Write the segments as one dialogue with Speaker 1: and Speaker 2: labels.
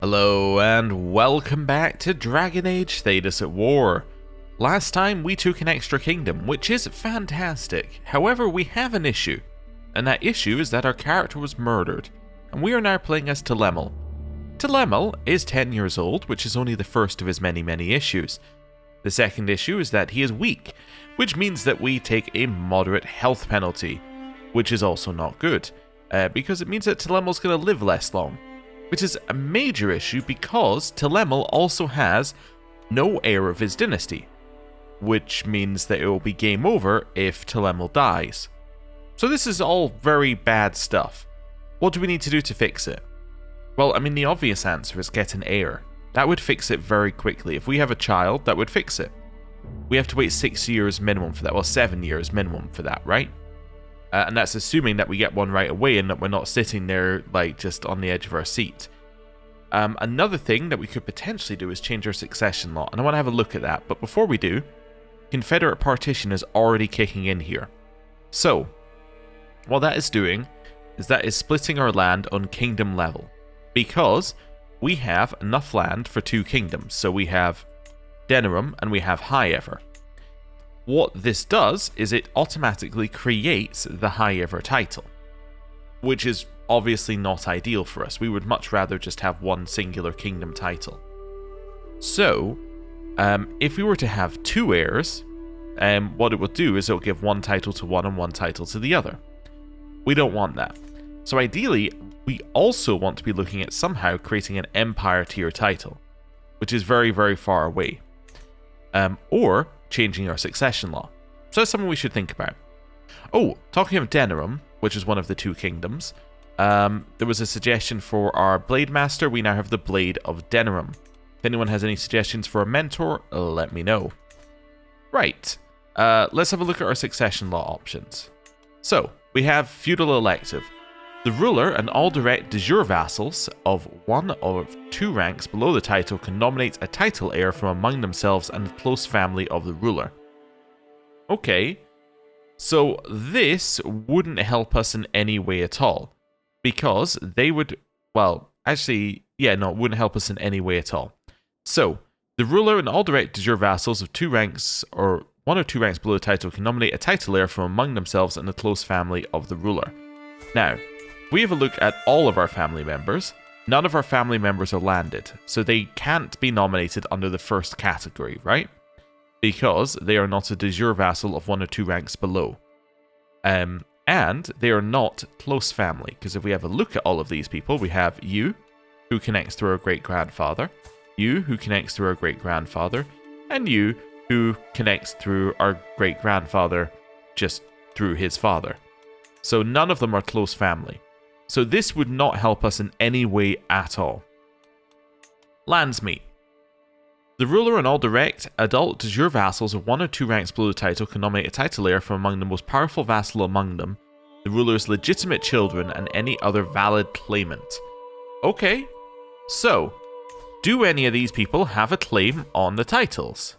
Speaker 1: Hello and welcome back to Dragon Age Thedas At War. Last time we took an extra kingdom, which is fantastic. However, we have an issue, and that issue is that our character was murdered, and we are now playing as Telemel. Telemel is 10 years old, which is only the first of his many issues. The second issue is that he is weak, which means that we take a moderate health penalty, which is also not good, because it means that Telemel's going to live less long. Which is a major issue because Telemel also has no heir of his dynasty, which means that it will be game over if Telemel dies. So this is all very bad stuff. What do we need to do to fix it? Well, I mean, the obvious answer is get an heir. That would fix it very quickly. If we have a child, that would fix it. We have to wait 6 years minimum for that, well 7 years minimum for that, right? And that's assuming that we get one right away and that we're not sitting there like just on the edge of our seat. Another thing that we could potentially do is change our succession law, and I want to have a look at that. But before we do, Confederate partition is already kicking in here. So, what that is doing is that is splitting our land on kingdom level, because we have enough land for 2 kingdoms. So we have Denerim and we have High Ever. What this does is it automatically creates the High Ever title, which is obviously not ideal for us. We would much rather just have one singular kingdom title. So, if we were to have 2 heirs, what it will do is it'll give one title to one and one title to the other. We don't want that. So ideally, we also want to be looking at somehow creating an Empire tier title, which is very far away. Or changing our succession law. So that's something we should think about. Oh, talking of Denerim, which is one of the 2 kingdoms, there was a suggestion for our Blade Master. We now have the Blade of Denerim. If anyone has any suggestions for a mentor, let me know. Right, let's have a look at our succession law options. So, we have Feudal Elective. The ruler and all direct de jure vassals of 1 or 2 ranks below the title can nominate a title heir from among themselves and the close family of the ruler. Okay, so this wouldn't help us in any way at all, because they would, well, actually, yeah, no, it wouldn't help us in any way at all. So, the ruler and all direct de jure vassals of 2 ranks or 1 or 2 ranks below the title can nominate a title heir from among themselves and the close family of the ruler. Now, we have a look at all of our family members. None of our family members are landed, so they can't be nominated under the first category, right? Because they are not a de jure vassal of 1 or 2 ranks below. And they are not close family, because if we have a look at all of these people, we have you, who connects through our great-grandfather, you, who connects through our great-grandfather, and you, who connects through our great-grandfather just through his father. So none of them are close family. So this would not help us in any way at all. Landsmeet. The ruler and all direct, adult, de jure vassals of 1 or 2 ranks below the title can nominate a title heir from among the most powerful vassal among them, the ruler's legitimate children, and any other valid claimant. Okay, so, do any of these people have a claim on the titles?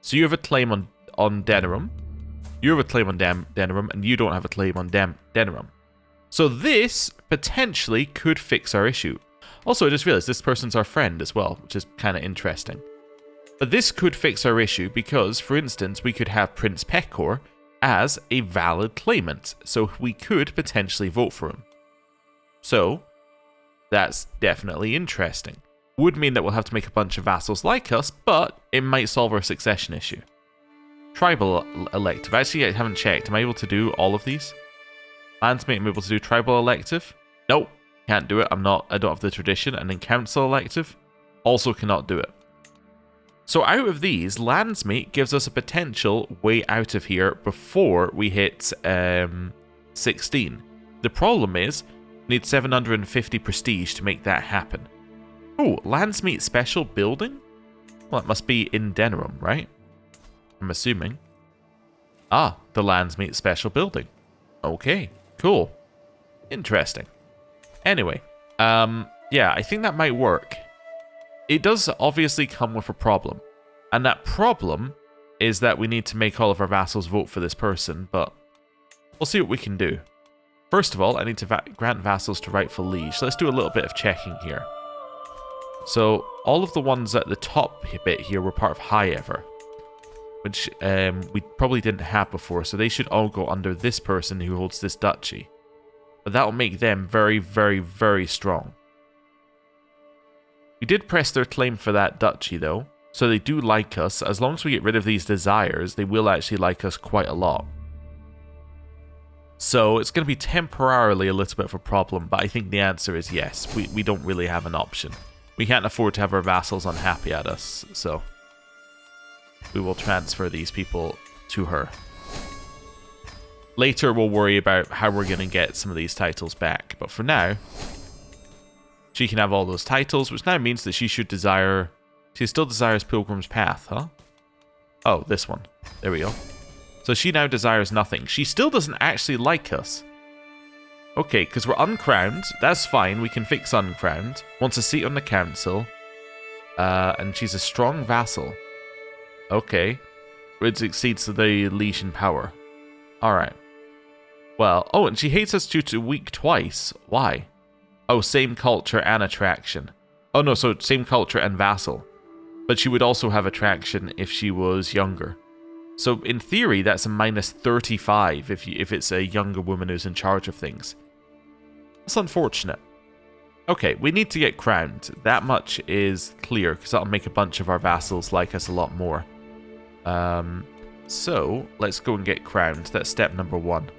Speaker 1: So you have a claim on Denerim, you have a claim on Denerim, and you don't have a claim on Denerim. So this potentially could fix our issue. Also, I just realized this person's our friend as well, which is kind of interesting. But this could fix our issue because, for instance, we could have Prince Pekor as a valid claimant, so we could potentially vote for him. So, that's definitely interesting. Would mean that we'll have to make a bunch of vassals like us, but it might solve our succession issue. Tribal elective. Actually, I haven't checked. Am I able to do all of these? Landsmeet, I'm able to do tribal elective? Nope, can't do it. I don't have the tradition. And then council elective? Also cannot do it. So out of these, Landsmeet gives us a potential way out of here before we hit 16. The problem is, we need 750 prestige to make that happen. Oh, Landsmeet special building? Well, it must be in Denerim, right? I'm assuming. Ah, the Landsmeet special building. Okay, cool. Interesting. Anyway, yeah, I think that might work. It does obviously come with a problem. And that problem is that we need to make all of our vassals vote for this person, but we'll see what we can do. First of all, I need to grant vassals to rightful liege. So let's do a little bit of checking here. So all of the ones at the top bit here were part of High Ever, which we probably didn't have before, so they should all go under this person who holds this duchy. But that will make them very, very, very strong. We did press their claim for that duchy, though, so they do like us. As long as we get rid of these desires, they will actually like us quite a lot. So it's going to be temporarily a little bit of a problem, but I think the answer is yes. We don't really have an option. We can't afford to have our vassals unhappy at us, so we will transfer these people to her. Later we'll worry about how we're going to get some of these titles back, but for now, she can have all those titles, which now means that she should desire... She still desires Pilgrim's Path, huh? Oh, this one. There we go. So she now desires nothing. She still doesn't actually like us. Okay, because we're uncrowned. That's fine. We can fix uncrowned. Wants a seat on the council. And she's a strong vassal. Okay. Which exceeds the liege in power. Alright. Well, oh, and she hates us due to weak twice. Why? Oh, same culture and attraction. Oh no, so same culture and vassal. But she would also have attraction if she was younger. So in theory, that's a minus 35 if it's a younger woman who's in charge of things. That's unfortunate. Okay, we need to get crowned. That much is clear, because that'll make a bunch of our vassals like us a lot more. So, let's go and get crowned. That's step number 1.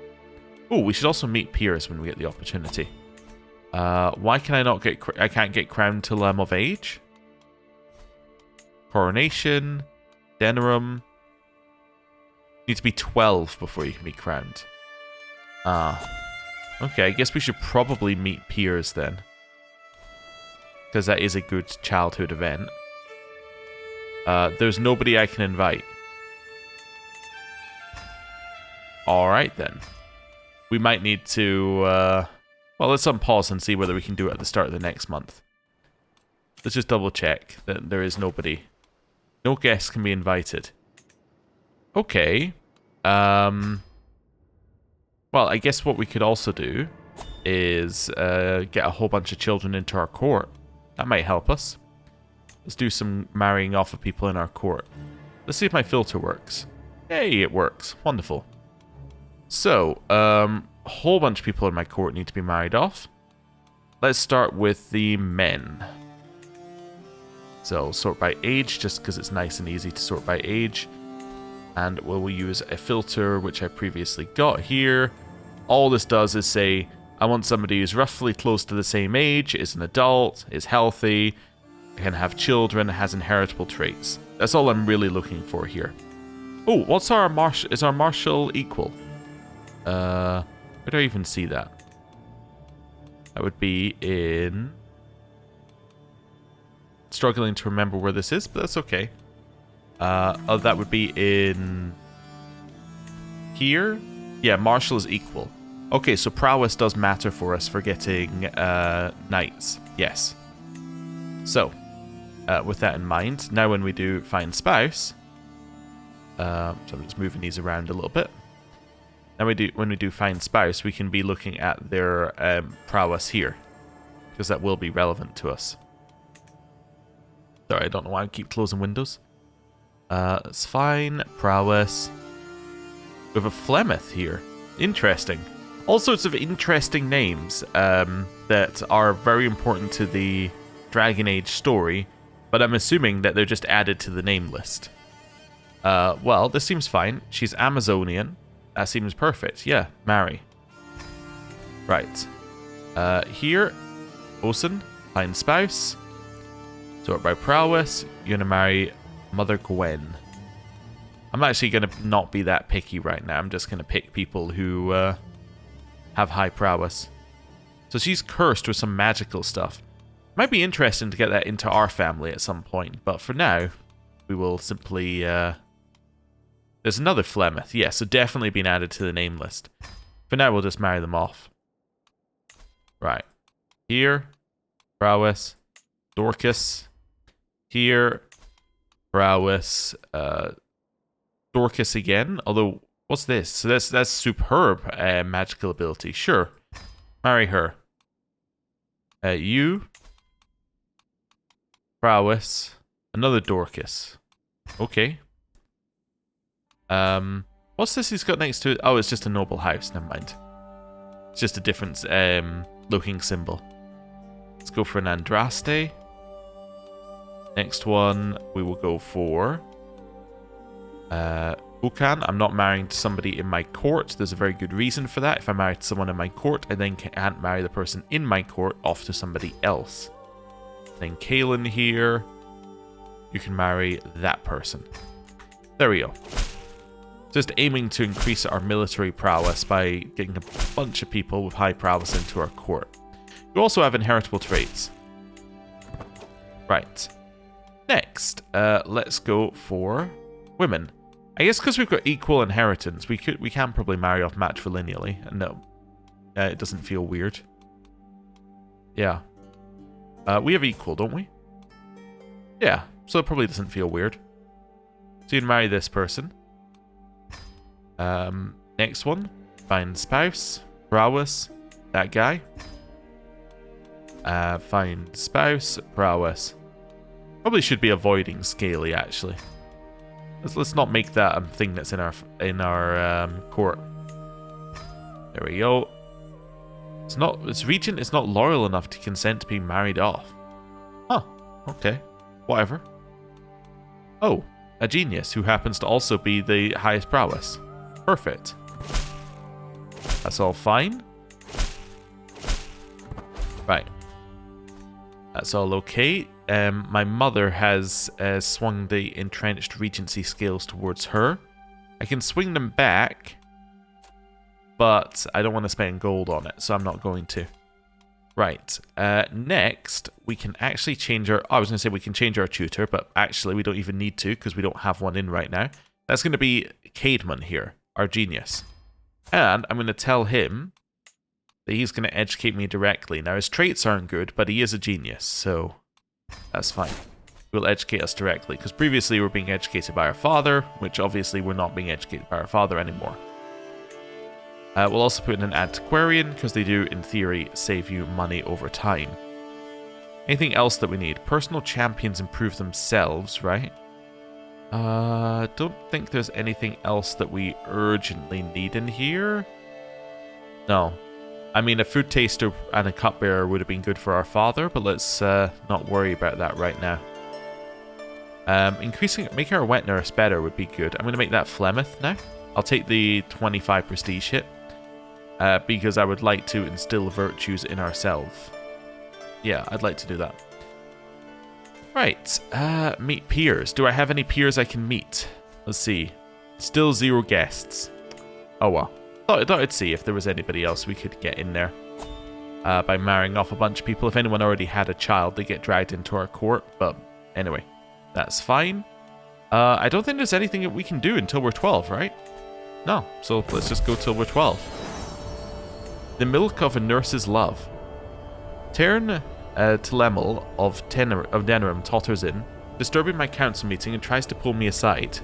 Speaker 1: Oh, we should also meet peers when we get the opportunity. Why can I not get... I can't get crowned till I'm of age? Coronation. Denerim. You need to be 12 before you can be crowned. Okay, I guess we should probably meet peers then. Because that is a good childhood event. There's nobody I can invite. Alright then. We might need to... well, let's unpause and see whether we can do it at the start of the next month. Let's just double check that there is nobody. No guests can be invited. Okay. Well, I guess what we could also do is get a whole bunch of children into our court. That might help us. Let's do some marrying off of people in our court. Let's see if my filter works. Hey, it works. Wonderful. So, a whole bunch of people in my court need to be married off. Let's start with the men. So, sort by age, just because it's nice and easy to sort by age. And we'll use a filter, which I previously got here. All this does is say, I want somebody who's roughly close to the same age, is an adult, is healthy, can have children, has inheritable traits. That's all I'm really looking for here. Oh, what's our martial? Is our martial equal? Where do I even see that? That would be in... Struggling to remember where this is, but that's okay. Oh, that would be in... Here? Yeah, martial is equal. Okay, so prowess does matter for us for getting knights. Yes. So, with that in mind, now when we do find spouse... so I'm just moving these around a little bit. Now when we do find spouse, we can be looking at their prowess here. Because that will be relevant to us. Sorry, I don't know why I keep closing windows. That's fine. Prowess. We have a Flemeth here. Interesting. All sorts of interesting names that are very important to the Dragon Age story, but I'm assuming that they're just added to the name list. Well, this seems fine. She's Amazonian. That seems perfect. Yeah, marry. Right. Here, Osen, find spouse. Sort by prowess. You're gonna marry Mother Gwen. I'm actually gonna not be that picky right now. I'm just gonna pick people who have high prowess. So she's cursed with some magical stuff. Might be interesting to get that into our family at some point, but for now, we will simply... There's another Flemeth. Yeah, so definitely been added to the name list. For now, we'll just marry them off. Right. Here, prowess, Dorcas. Here, prowess, Dorcas again. Although, what's this? So that's superb magical ability. Sure. Marry her. You. Prowess. Another Dorcas. Okay. What's this he's got next to it? Oh, it's just a noble house. Never mind. It's just a different looking symbol. Let's go for an Andraste. Next one, we will go for Ukan. I'm not marrying to somebody in my court. There's a very good reason for that. If I marry someone in my court, I then can't marry the person in my court off to somebody else. Then Kaelin here. You can marry that person. There we go. Just aiming to increase our military prowess by getting a bunch of people with high prowess into our court. You also have inheritable traits. Right. Next, let's go for women. I guess because we've got equal inheritance, we can probably marry off matrilineally. No, it doesn't feel weird. Yeah. We have equal, don't we? Yeah, so it probably doesn't feel weird. So you can marry this person. Next one, find spouse, prowess, that guy. Find spouse, prowess. Probably should be avoiding Scaly, actually. Let's not make that a thing that's in our court. There we go. This regent is not loyal enough to consent to being married off. Huh. Okay. Whatever. Oh, a genius who happens to also be the highest prowess. Perfect. That's all fine. Right. That's all okay. My mother has swung the entrenched regency scales towards her. I can swing them back, but I don't want to spend gold on it, so I'm not going to. Right. Next, we can actually change our... I was going to say we can change our tutor, but actually we don't even need to because we don't have one in right now. That's going to be Caedmon here, our genius. And I'm going to tell him that he's going to educate me directly. Now, his traits aren't good, but he is a genius, so that's fine. He'll educate us directly, because previously we were being educated by our father, which obviously we're not being educated by our father anymore. We'll also put in an antiquarian, because they do, in theory, save you money over time. Anything else that we need? Personal champions improve themselves, right? Don't think there's anything else that we urgently need in here. No. I mean, a food taster and a cupbearer would have been good for our father, but let's not worry about that right now. Making our wet nurse better would be good. I'm going to make that Flemeth now. I'll take the 25 prestige hit, because I would like to instill virtues in ourselves. Yeah, I'd like to do that. Right, meet peers. Do I have any peers I can meet? Let's see. Still 0 guests. Oh well. Thought I'd see if there was anybody else we could get in there. By marrying off a bunch of people. If anyone already had a child, they get dragged into our court. But anyway, that's fine. I don't think there's anything that we can do until we're 12, right? No, so let's just go till we're 12. The milk of a nurse's love. Tern Telemel of Denerim totters in, disturbing my council meeting and tries to pull me aside.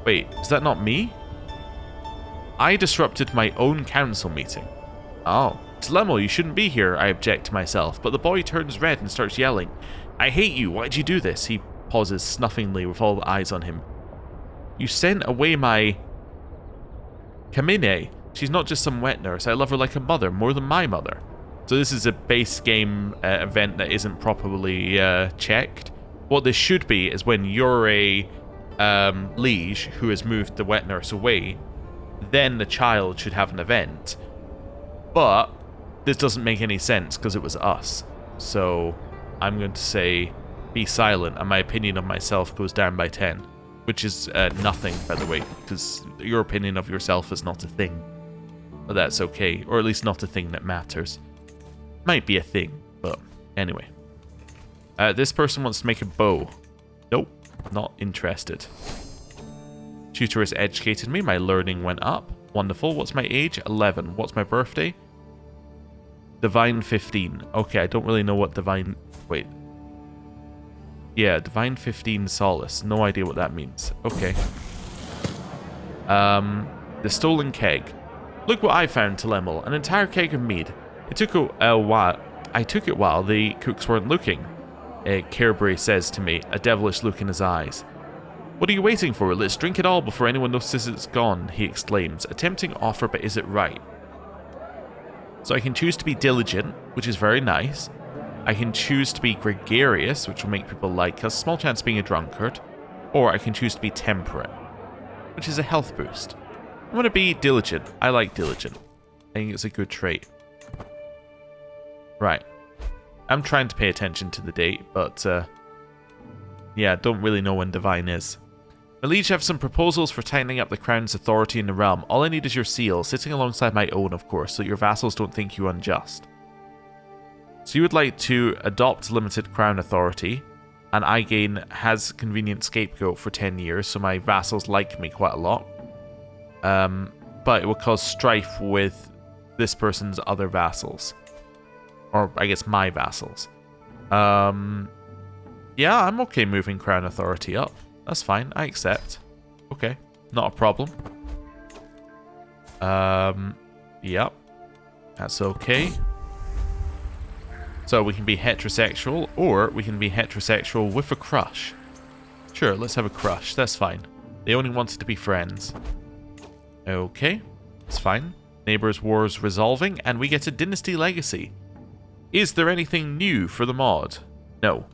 Speaker 1: Wait, is that not me? I disrupted my own council meeting. Oh, Telemel, you shouldn't be here, I object to myself, but the boy turns red and starts yelling. I hate you, why'd you do this? He pauses snuffingly with all the eyes on him. You sent away my... Kamine. She's not just some wet nurse, I love her like a mother, more than my mother. So this is a base game event that isn't properly checked. What this should be is when you're a liege who has moved the wet nurse away, then the child should have an event. But this doesn't make any sense because it was us. So I'm going to say be silent, and my opinion of myself goes down by 10. Which is nothing, by the way, because your opinion of yourself is not a thing. But that's okay, or at least not a thing that matters. Might be a thing, but anyway. This person wants to make a bow. Nope, not interested. Tutor has educated me, my learning went up. Wonderful. What's my age? 11. What's my birthday? Divine 15. Okay, I don't really know what divine... Wait. Yeah, divine 15 solace. No idea what that means. Okay. The stolen keg. Look what I found, Telemel. An entire keg of mead. It took a while. I took it while the cooks weren't looking. Cairbre says to me, a devilish look in his eyes. What are you waiting for? Let's drink it all before anyone notices it's gone, he exclaims. A tempting offer, but is it right? So I can choose to be diligent, which is very nice. I can choose to be gregarious, which will make people like us, small chance of being a drunkard. Or I can choose to be temperate, which is a health boost. I'm going to be diligent. I like diligent. I think it's a good trait. Right. I'm trying to pay attention to the date, but yeah, don't really know when Divine is. My liege, have some proposals for tightening up the crown's authority in the realm. All I need is your seal, sitting alongside my own, of course, so your vassals don't think you unjust. So you would like to adopt limited crown authority, and I gain has convenient scapegoat for 10 years, so my vassals like me quite a lot. But it will cause strife with this person's other vassals. Or, I guess, my vassals. Yeah, I'm okay moving crown authority up. That's fine, I accept. Okay, not a problem. Yep. That's okay. So we can be heterosexual, or we can be heterosexual with a crush. Sure, let's have a crush, that's fine. They only wanted to be friends. Okay, it's fine. Neighbors' wars resolving, and we get a dynasty legacy. Is there anything new for the mod? No.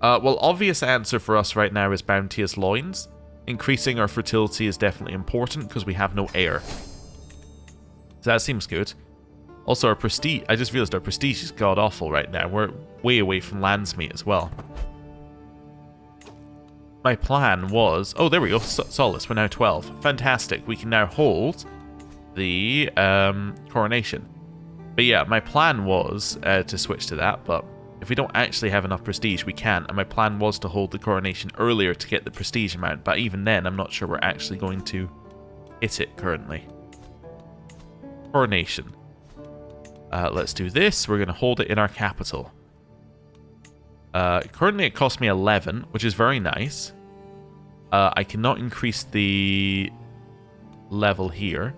Speaker 1: Well, obvious answer for us right now is bounteous loins. Increasing our fertility is definitely important because we have no heir. So that seems good. Also, our prestige, I just realized our prestige is god-awful right now. We're way away from Landsmeet as well. My plan was... Oh, there we go. Solace, we're now 12. Fantastic. We can now hold the coronation. But yeah, my plan was to switch to that, but if we don't actually have enough prestige, we can't. And my plan was to hold the coronation earlier to get the prestige amount, but even then, I'm not sure we're actually going to hit it currently. Coronation. Let's do this. We're going to hold it in our capital. Currently, it cost me 11, which is very nice. I cannot increase the level here.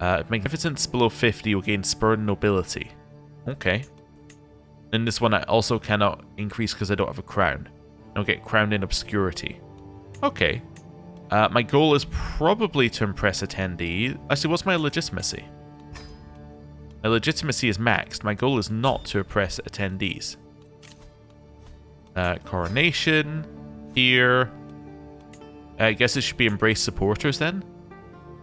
Speaker 1: Magnificence below 50 will gain spurred nobility. Okay. And this one I also cannot increase because I don't have a crown. I'll get crowned in obscurity. Okay. My goal is probably to impress attendee. Actually, what's my legitimacy? My legitimacy is maxed. My goal is not to impress attendees. Coronation. Here. I guess it should be embrace supporters then.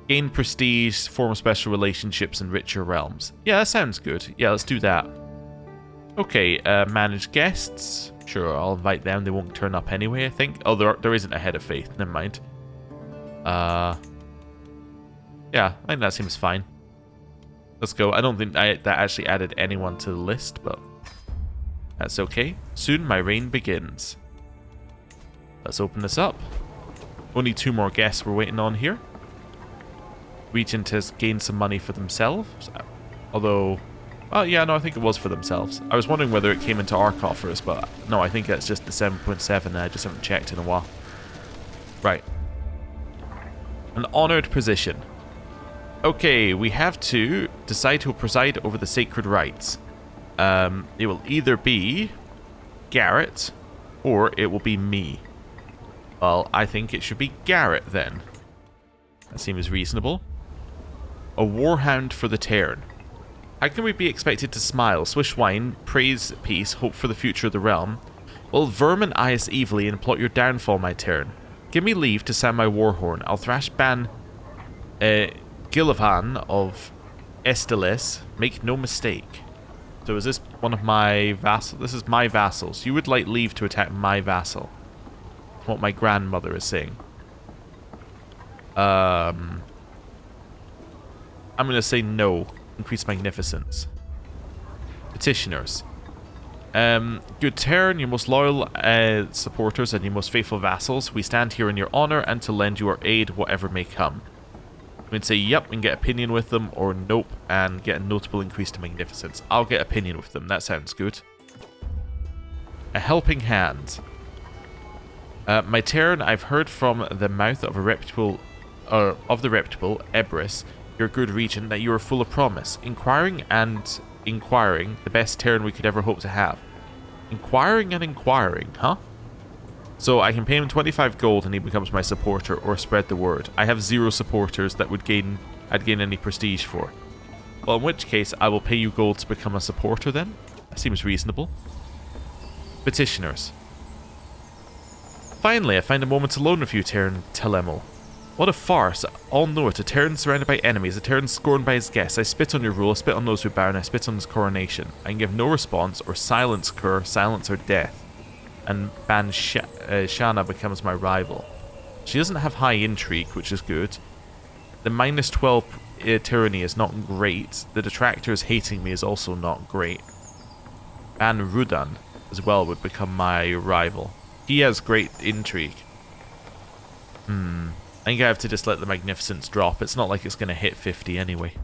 Speaker 1: Gain prestige, form special relationships in richer realms. Yeah, that sounds good. Yeah, let's do that. Okay, manage guests. Sure, I'll invite them. They won't turn up anyway, I think. Oh, there isn't a head of faith. Never mind. Yeah, I think that seems fine. Let's go. I don't think that actually added anyone to the list, but that's okay. Soon my reign begins. Let's open this up. Only 2 more guests we're waiting on here. Regent has gained some money for themselves. Although... Oh, yeah, no, I think it was for themselves. I was wondering whether it came into our coffers, but no, I think that's just the 7.7 and I just haven't checked in a while. Right. An honoured position. Okay, we have to decide who will preside over the sacred rites. It will either be Garrett or it will be me. Well, I think it should be Garrett then. That seems reasonable. A warhound for the Tairn. How can we be expected to smile, swish wine, praise peace, hope for the future of the realm? Well, vermin eye us evilly and plot your downfall, my Tairn. Give me leave to sound my war horn. I'll thrash Ban Gillivan of Estelis. Make no mistake. So is this one of my vassals? This is my vassals. You would like leave to attack my vassal. That's what my grandmother is saying. I'm going to say no. Increase magnificence. Petitioners. Good Tairn, your most loyal supporters and your most faithful vassals, we stand here in your honour and to lend you our aid, whatever may come. We can say yep and get opinion with them, or nope and get a notable increase to magnificence. I'll get opinion with them, that sounds good. A helping hand. My Tairn, I've heard from the mouth of a reputable, Ebris, your good regent, that you are full of promise, inquiring, the best Tairn we could ever hope to have. Inquiring and inquiring, huh? So I can pay him 25 gold and he becomes my supporter, or spread the word. I have 0 supporters that I'd gain any prestige for. Well, in which case, I will pay you gold to become a supporter then. That seems reasonable. Petitioners. Finally, I find a moment alone with you, Terran Telemo. What a farce. All know it. A Terran surrounded by enemies, a Terran scorned by his guests. I spit on your rule, I spit on those who bow, and I spit on his coronation. I can give no response, or silence cur, silence or death. And Ban Shana becomes my rival. She doesn't have high intrigue, which is good. The minus 12 tyranny is not great. The detractors hating me is also not great. Ban Rudan as well would become my rival. He has great intrigue. I think I have to just let the magnificence drop. It's not like it's going to hit 50 anyway.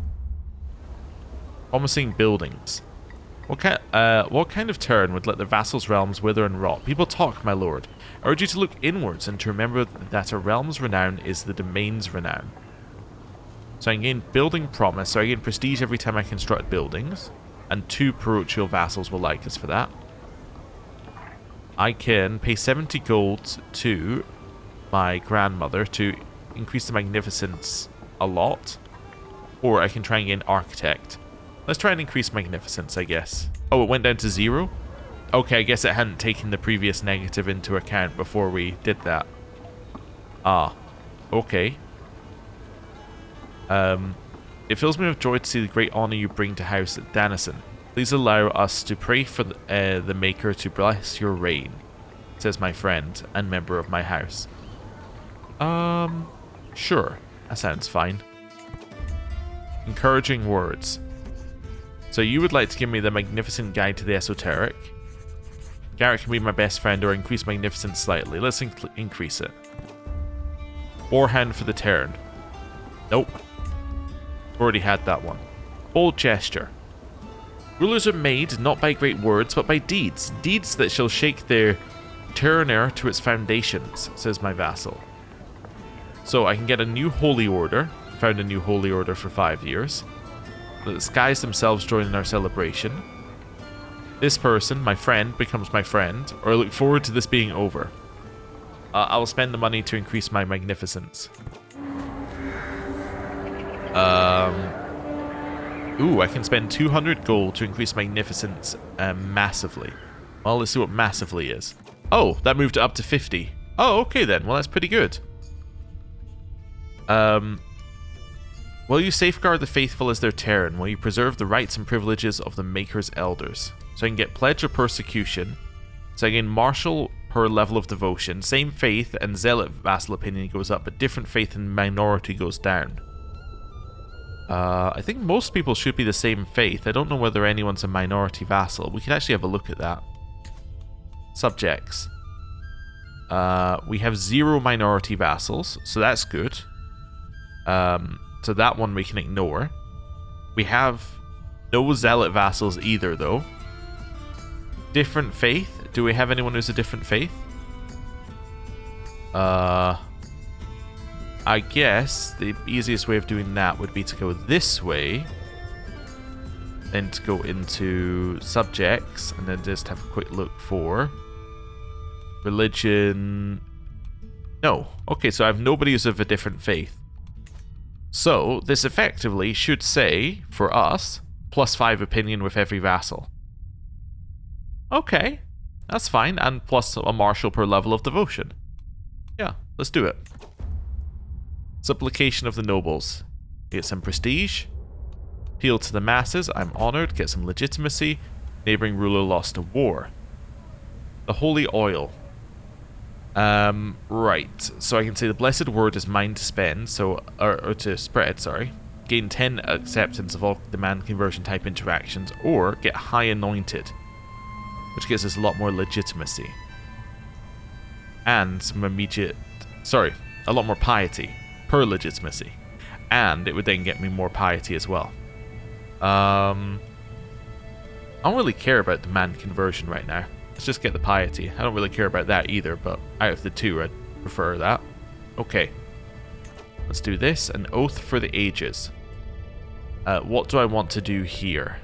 Speaker 1: Promising buildings. What kind of turn would let the vassals' realms wither and rot? People talk, my lord. I urge you to look inwards and to remember that a realm's renown is the domain's renown. So I can gain building promise, so I gain prestige every time I construct buildings. And 2 parochial vassals will like us for that. I can pay 70 gold to my grandmother to increase the magnificence a lot. Or I can try and gain architect. Let's try and increase magnificence, I guess. Oh, it went down to 0? Okay, I guess it hadn't taken the previous negative into account before we did that. Ah, okay. It fills me with joy to see the great honor you bring to House Danison. Please allow us to pray for the Maker to bless your reign, says my friend and member of my house. Sure. That sounds fine. Encouraging words. So you would like to give me the magnificent guide to the esoteric? Garrett can be my best friend or increase magnificence slightly. Let's increase it. Warhand for the Terran. Nope. Already had that one. Bold gesture. Rulers are made not by great words, but by deeds. Deeds that shall shake their Terraner to its foundations, says my vassal. So I can get a new holy order. Found a new holy order for 5 years. The skies themselves join in our celebration. This person, my friend, becomes my friend, or I look forward to this being over. I will spend the money to increase my magnificence. Ooh, I can spend 200 gold to increase magnificence massively. Well, let's see what massively is. Oh, that moved it up to 50. Oh, okay then. Well, that's pretty good. Will you safeguard the faithful as their Terran? Will you preserve the rights and privileges of the Maker's elders? So I can get Pledge of Persecution. So I gain Martial per level of devotion. Same faith and Zealot vassal opinion goes up, but different faith and minority goes down. I think most people should be the same faith. I don't know whether anyone's a minority vassal. We could actually have a look at that. Subjects. We have 0 minority vassals, so that's good. So that one we can ignore. We have no Zealot vassals either, though. Different faith? Do we have anyone who's a different faith? I guess the easiest way of doing that would be to go this way. Then to go into subjects, and then just have a quick look for religion. No. Okay, so I have nobody who's of a different faith. So, this effectively should say, for us, +5 opinion with every vassal. Okay, that's fine, and plus a martial per level of devotion. Yeah, let's do it. Supplication of the nobles. Get some prestige. Appeal to the masses, I'm honored. Get some legitimacy. Neighboring ruler lost a war. The holy oil. Right. So I can say the blessed word is mine to spend, so or to spread, sorry. Gain 10 acceptance of all demand conversion type interactions, or get high anointed, which gives us a lot more legitimacy. And some immediate, a lot more piety per legitimacy. And it would then get me more piety as well. I don't really care about demand conversion right now. Let's just get the piety. I don't really care about that either, but out of the two, I'd prefer that. Okay. Let's do this. An oath for the ages. What do I want to do here?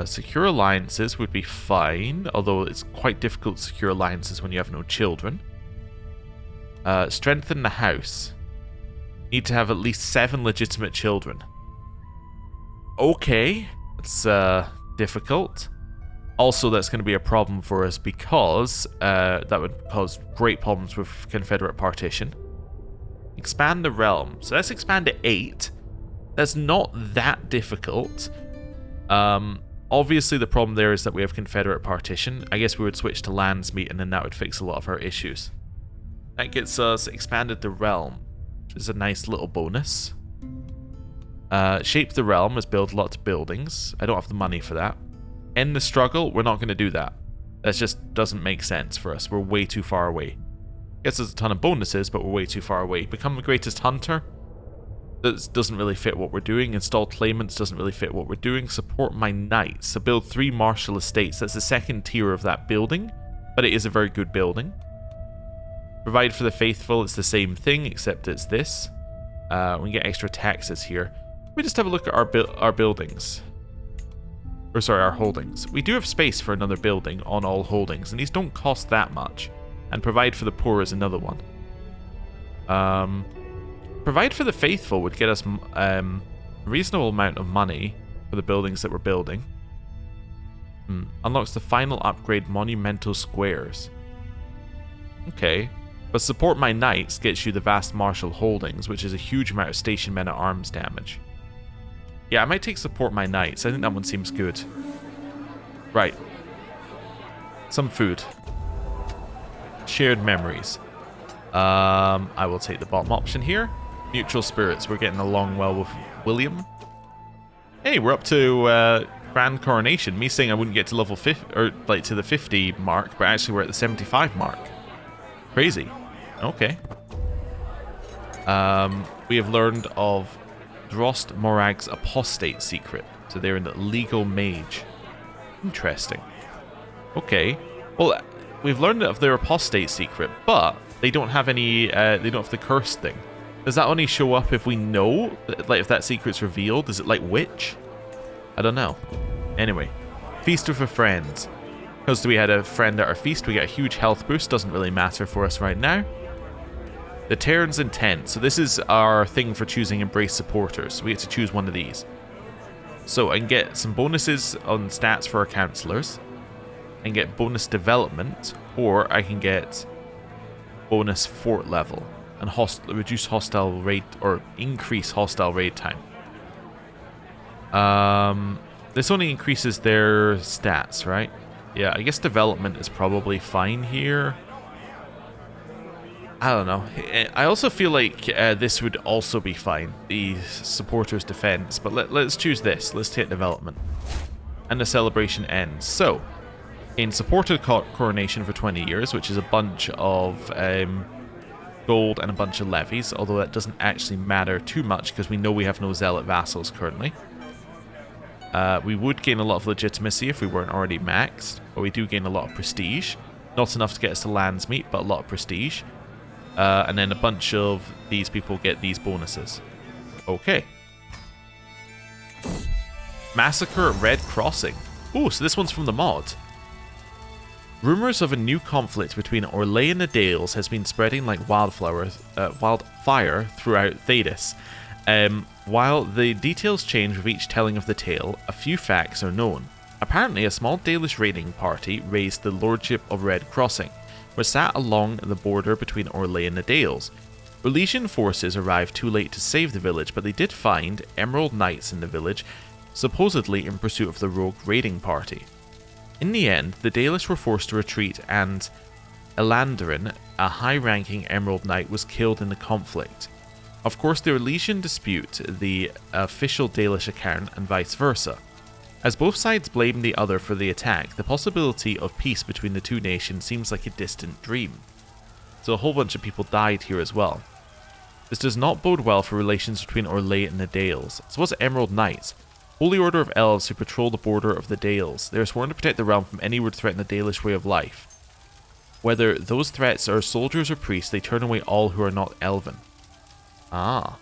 Speaker 1: Secure alliances would be fine, although it's quite difficult to secure alliances when you have no children. Strengthen the house. Need to have at least 7 legitimate children. Okay, it's difficult. Also, that's going to be a problem for us because that would cause great problems with Confederate partition. Expand the realm. So let's expand to 8. That's not that difficult. Obviously, the problem there is that we have Confederate partition. I guess we would switch to Landsmeet, and then that would fix a lot of our issues. That gets us expanded the realm, which is a nice little bonus. Shape the realm is build lots of buildings. I don't have the money for that. End the struggle, we're not going to do that. That just doesn't make sense for us. We're way too far away. Guess there's a ton of bonuses, but we're way too far away. Become the greatest hunter. That doesn't really fit what we're doing. Install claimants doesn't really fit what we're doing. Support my knights. So build 3 martial estates. That's the second tier of that building, but it is a very good building. Provide for the faithful. It's the same thing, except it's this. We can get extra taxes here. Let me just have a look at our buildings. Or sorry, our holdings. We do have space for another building on all holdings, and these don't cost that much. And provide for the poor is another one. Provide for the faithful would get us a reasonable amount of money for the buildings that we're building. Unlocks the final upgrade, monumental squares. Okay, but support my knights gets you the vast martial holdings, which is a huge amount of station men at arms damage. Yeah, I might take support my knights. I think that one seems good. Right. Some food. Shared memories. I will take the bottom option here. Mutual spirits. We're getting along well with William. Hey, we're up to Grand Coronation. Me saying I wouldn't get to level 50, or like to the 50 mark, but actually we're at the 75 mark. Crazy. Okay. We have learned of Drost Morag's apostate secret. So they're in the legal mage. Interesting. Okay. Well, we've learned of their apostate secret, but they don't have any. They don't have the curse thing. Does that only show up if we know? Like if that secret's revealed? Is it like Witch? I don't know. Anyway, feast with a friend. Because we had a friend at our feast, we get a huge health boost. Doesn't really matter for us right now. The Terran's Intent. So this is our thing for choosing Embrace supporters. So we get to choose one of these. So I can get some bonuses on stats for our counselors. I can get bonus development, or I can get bonus fort level and reduce hostile raid or increase hostile raid time. This only increases their stats, right? Yeah, I guess development is probably fine here. I don't know. I also feel like this would also be fine, the supporter's defense, but let's choose this. Let's take development. And the celebration ends. So, in supported coronation for 20 years, which is a bunch of gold and a bunch of levies, although that doesn't actually matter too much because we know we have no zealot vassals currently. We would gain a lot of legitimacy if we weren't already maxed, but we do gain a lot of prestige. Not enough to get us to Landsmeet, but a lot of prestige. And then a bunch of these people get these bonuses. Okay. Massacre at Red Crossing. Oh, so this one's from the mod. Rumours of a new conflict between Orlais and the Dales has been spreading like wildfire throughout Thedas. While the details change with each telling of the tale, a few facts are known. Apparently, a small Dalish raiding party raised the Lordship of Red Crossing, which sat along the border between Orlais and the Dales. Orlesian forces arrived too late to save the village, but they did find Emerald Knights in the village, supposedly in pursuit of the rogue raiding party. In the end, the Dalish were forced to retreat, and Elandarin, a high-ranking Emerald Knight, was killed in the conflict. Of course, the Orlesian dispute the official Dalish account and vice versa. As both sides blame the other for the attack, the possibility of peace between the two nations seems like a distant dream. So a whole bunch of people died here as well. This does not bode well for relations between Orlais and the Dales. So what's Emerald Knights? Holy Order of Elves who patrol the border of the Dales. They are sworn to protect the realm from any who would threaten the Dalish way of life. Whether those threats are soldiers or priests, they turn away all who are not elven. Ah,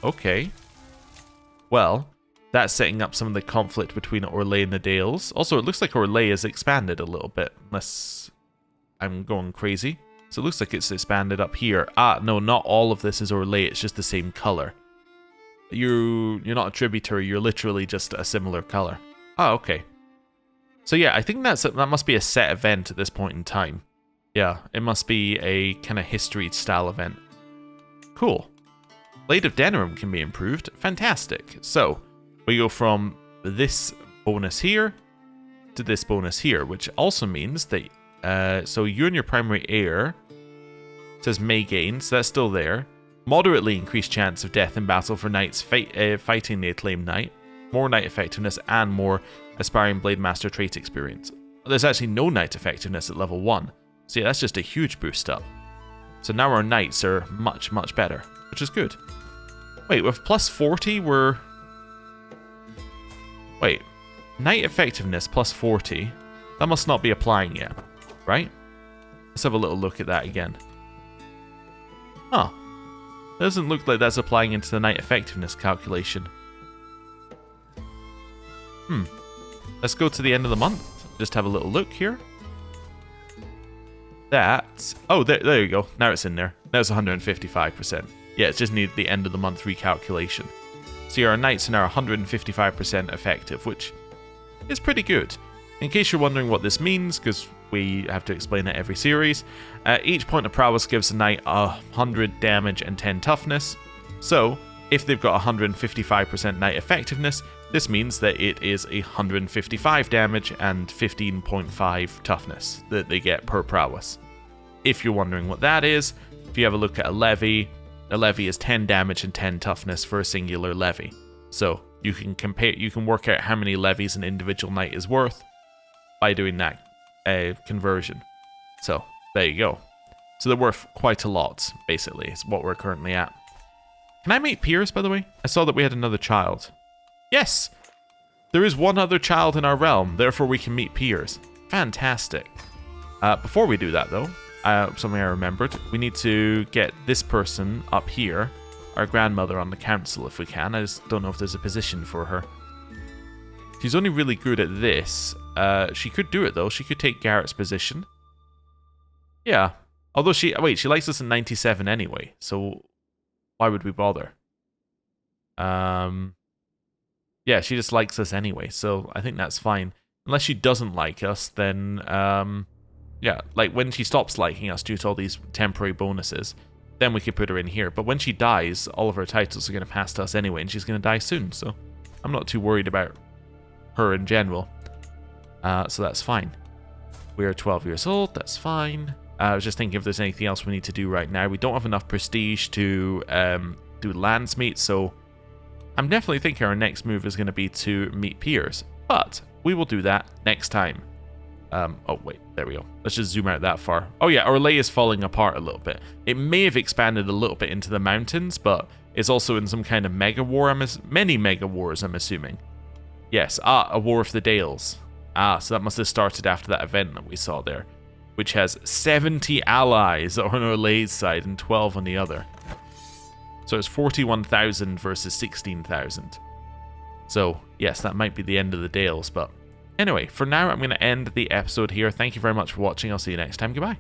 Speaker 1: okay. Well, that's setting up some of the conflict between Orlais and the Dales. Also, it looks like Orlais is expanded a little bit, unless I'm going crazy. So it looks like it's expanded up here. Ah, no, not all of this is Orlais, it's just the same color. You're not a tributary, you're literally just a similar color. Oh, okay. So yeah, I think that must be a set event at this point in time. Yeah, it must be a kind of history style event. Cool. Blade of Denerim can be improved. Fantastic. So, we go from this bonus here to this bonus here, which also means that, so you and your primary heir, it says may gain, so that's still there. Moderately increased chance of death in battle for knights fighting the acclaimed knight. More knight effectiveness and more aspiring blade master trait experience. There's actually no knight effectiveness at level 1. So yeah, that's just a huge boost up. So now our knights are much, much better, which is good. Wait, with plus 40 we're... Wait, knight effectiveness plus 40, that must not be applying yet, right? Let's have a little look at that again. Huh. Doesn't look like that's applying into the knight effectiveness calculation. Let's go to the end of the month. Just have a little look here. That's... Oh, there you go. Now it's in there. Now it's 155%. Yeah, it's just needed the end of the month recalculation. So yeah, our knights are now 155% effective, which is pretty good. In case you're wondering what this means, because we have to explain it every series, each point of prowess gives a knight 100 damage and 10 toughness. So, if they've got 155% knight effectiveness, this means that it is 155 damage and 15.5 toughness that they get per prowess. If you're wondering what that is, if you have a look at a levy is 10 damage and 10 toughness for a singular levy. So you can work out how many levies an individual knight is worth by doing that conversion. So there you go. So they're worth quite a lot, basically, is what we're currently at. Can I make peers, by the way? I saw that we had another child. Yes! There is one other child in our realm, therefore we can meet peers. Fantastic. Before we do that, though, something I remembered, we need to get this person up here, our grandmother, on the council if we can. I just don't know if there's a position for her. She's only really good at this. She could do it, though. She could take Garrett's position. Yeah. Although she likes us in 97 anyway, so why would we bother? Yeah, she just likes us anyway, so I think that's fine. Unless she doesn't like us, then, yeah, like when she stops liking us due to all these temporary bonuses, then we could put her in here. But when she dies, all of her titles are going to pass to us anyway, and she's going to die soon, so I'm not too worried about her in general. So that's fine. We are 12 years old, that's fine. I was just thinking if there's anything else we need to do right now. We don't have enough prestige to do lands meet, so I'm definitely thinking our next move is going to be to meet peers. But we will do that next time. Oh, wait, there we go. Let's just zoom out that far. Oh yeah, Orlais is falling apart a little bit. It may have expanded a little bit into the mountains, but it's also in some kind of mega war. Many mega wars, I'm assuming. Yes, a War of the Dales. So that must have started after that event that we saw there, which has 70 allies on Orlais' side and 12 on the other. So it's 41,000 versus 16,000. So, yes, that might be the end of the Dales, but anyway, for now, I'm going to end the episode here. Thank you very much for watching. I'll see you next time. Goodbye.